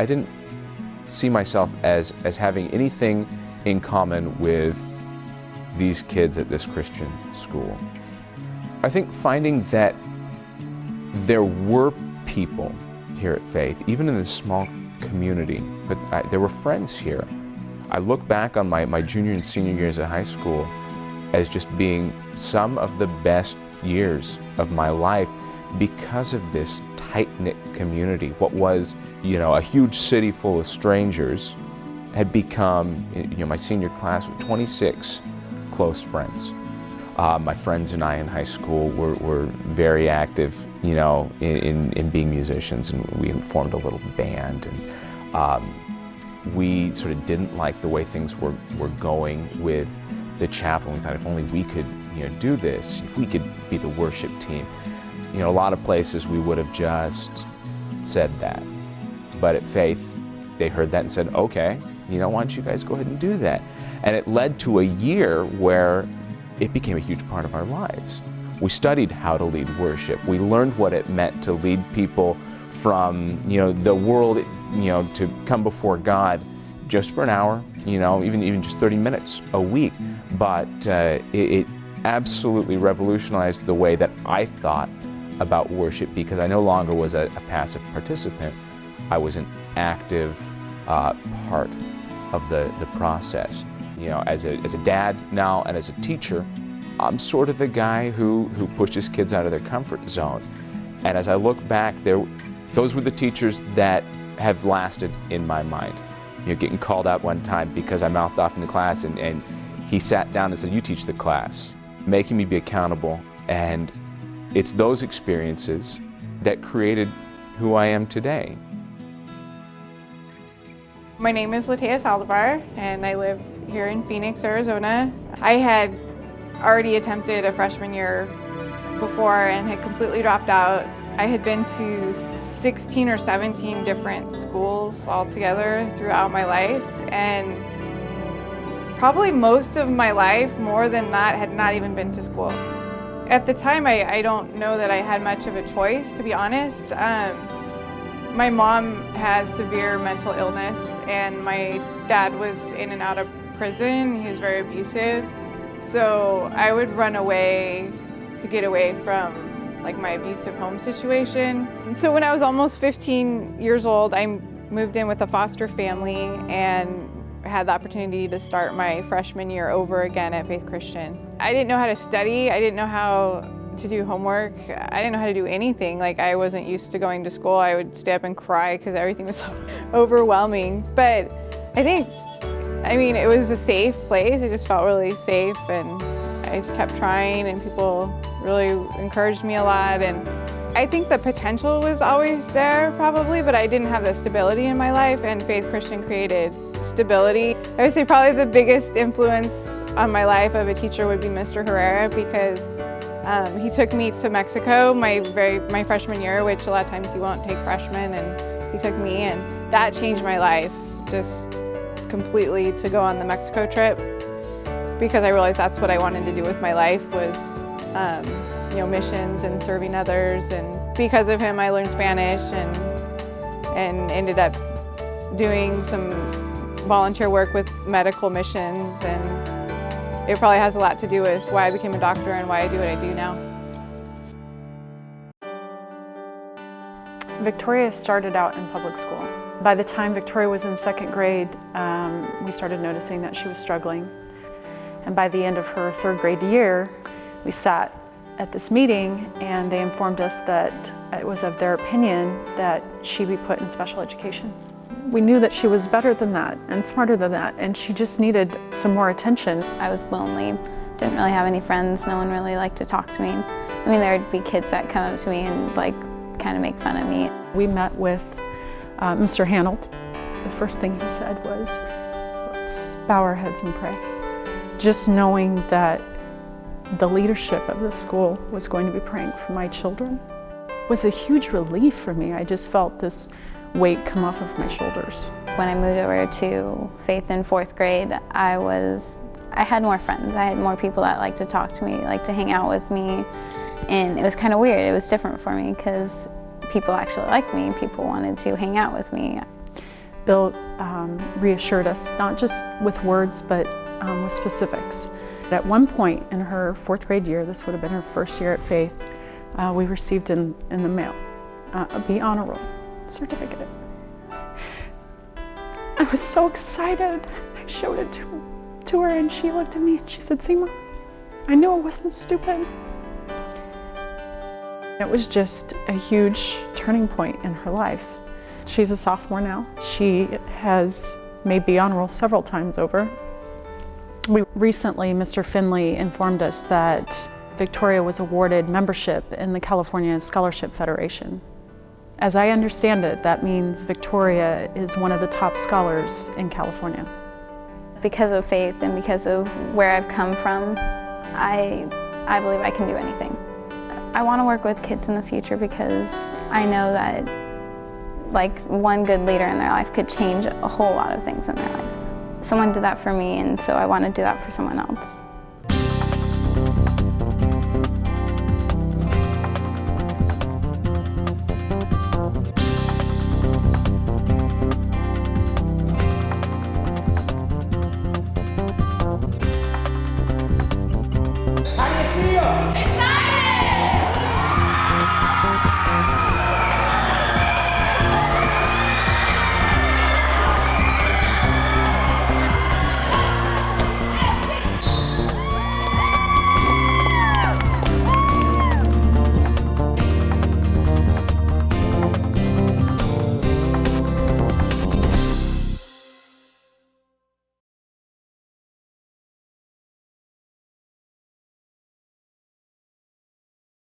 I didn't see myself as having anything in common with these kids at this Christian school. I think finding that there were people here at Faith, even in this small community, but there were friends here. I look back on my junior and senior years at high school as just being some of the best years of my life because of this tight-knit community. What was, a huge city full of strangers had become, my senior class with 26 close friends. My friends and I in high school were very active, in being musicians, and we formed a little band. And we sort of didn't like the way things were going with the chapel. We thought if only we could, do this, if we could be the worship team. A lot of places we would have just said that. But at Faith, they heard that and said, okay, why don't you guys go ahead and do that? And it led to a year where it became a huge part of our lives. We studied how to lead worship. We learned what it meant to lead people from, the world, to come before God just for an hour, even just 30 minutes a week. But it absolutely revolutionized the way that I thought about worship, because I no longer was a passive participant. I was an active part of the process. As a dad now and as a teacher, I'm sort of the guy who pushes kids out of their comfort zone. And as I look back, those were the teachers that have lasted in my mind. Getting called out one time because I mouthed off in the class, and he sat down and said, "You teach the class," making me be accountable. And it's those experiences that created who I am today. My name is Latea Saldivar, and I live here in Phoenix, Arizona. I had already attempted a freshman year before and had completely dropped out. I had been to 16 or 17 different schools altogether throughout my life, and probably most of my life, more than not, had not even been to school. At the time, I don't know that I had much of a choice, to be honest. My mom has severe mental illness, and my dad was in and out of prison. He was very abusive. So I would run away to get away from my abusive home situation. So when I was almost 15 years old, I moved in with a foster family and had the opportunity to start my freshman year over again at Faith Christian. I didn't know how to study. I didn't know how to do homework. I didn't know how to do anything. I wasn't used to going to school. I would stay up and cry because everything was so overwhelming. But I mean, it was a safe place. It just felt really safe, and I just kept trying, and people really encouraged me a lot. And I think the potential was always there probably, but I didn't have the stability in my life, and Faith Christian created stability. I would say probably the biggest influence on my life of a teacher would be Mr. Herrera, because he took me to Mexico my freshman year, which a lot of times he won't take freshmen, and he took me, and that changed my life just completely, to go on the Mexico trip, because I realized that's what I wanted to do with my life was missions and serving others. And because of him, I learned Spanish and ended up doing some volunteer work with medical missions, and it probably has a lot to do with why I became a doctor and why I do what I do now. Victoria started out in public school. By the time Victoria was in second grade, we started noticing that she was struggling. And by the end of her third grade year, we sat at this meeting, and they informed us that it was of their opinion that she be put in special education. We knew that she was better than that and smarter than that, and she just needed some more attention. I was lonely, didn't really have any friends, no one really liked to talk to me. I mean, there would be kids that come up to me and kind of make fun of me. We met with Mr. Hanold. The first thing he said was, "Let's bow our heads and pray." Just knowing that the leadership of the school was going to be praying for my children was a huge relief for me. I just felt this weight come off of my shoulders. When I moved over to Faith in fourth grade, I had more friends. I had more people that liked to talk to me, liked to hang out with me, and it was kind of weird. It was different for me because people actually liked me. People wanted to hang out with me. Bill reassured us, not just with words, but with specifics. At one point in her 4th grade year, this would have been her first year at Faith, we received in the mail a B Honor Roll certificate. I was so excited. I showed it to her and she looked at me and she said, "Seema, I knew it wasn't stupid." It was just a huge turning point in her life. She's a sophomore now. She has made B Honor Roll several times over. Recently, Mr. Finley informed us that Victoria was awarded membership in the California Scholarship Federation. As I understand it, that means Victoria is one of the top scholars in California. Because of Faith and because of where I've come from, I believe I can do anything. I want to work with kids in the future because I know that like one good leader in their life could change a whole lot of things in their life. Someone did that for me, and so I want to do that for someone else.